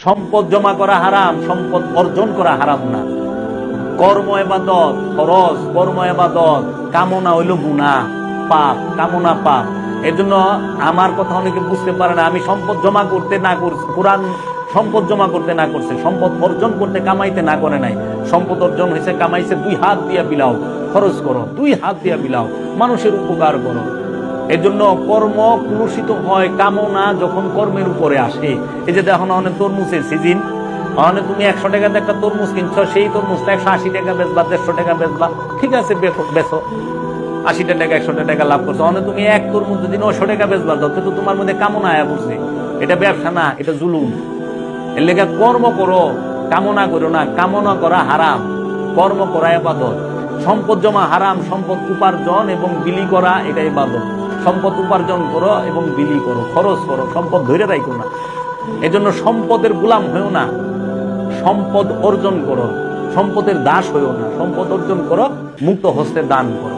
সম্পদ জমা করা হারাম, সম্পদ অর্জন করা হারাম না। কর্ম ইবাদত ফরজ, কর্ম ইবাদত, কামনা হইল গুনাহ, পাপ, কামনা পাপ। এজন্য আমার কথা অনেকে বুঝতে পারে না। আমি সম্পদ জমা করতে না করছি, কোরআন সম্পদ জমা করতে না করছে, সম্পদ অর্জন করতে কামাইতে না করে নাই। সম্পদ অর্জন হয়েছে, কামাইছে, 2 হাত দিয়া বিলাও, খরচ করো, 2 হাত দিয়া বিলাও, মানুষের উপকার করো। এজন্য কর্ম কুলুষিত হয় কামনা যখন কর্মের উপরে আসে। এই যে দেখো না, অনেক তরমুজের সিজন, অনেক তুমি 100 টাকাতে একটা তরমুজ কিনছো, সেই তরমুজটা 180 টাকা বেচবা, 150 টাকা বেচবা, ঠিক আছে বেচো, 80 টাকা 100 টাকা লাভ করছো। অনেক তুমি এক তরমুজ যদি 900 টাকা বেচবা, তো তোমার মধ্যে কামনা আয়া পড়ছে। এটা ব্যবসা না, এটা জুলুম। এর লেগে কর্ম করো, কামনা করো না। কামনা করা হারাম, কর্ম করা ইবাদত। সম্পদ জমা হারাম, সম্পদ উপার্জন এবং বিলি করা এটা ইবাদত। সম্পদ উপার্জন করো এবং বিলি করো, খরচ করো, সম্পদ ধরে রাখো না। এজন্য সম্পদের গোলাম হয়েও না, সম্পদ অর্জন করো, সম্পদের দাস হয়েও না। সম্পদ অর্জন করো, মুক্ত হস্তে দান করো।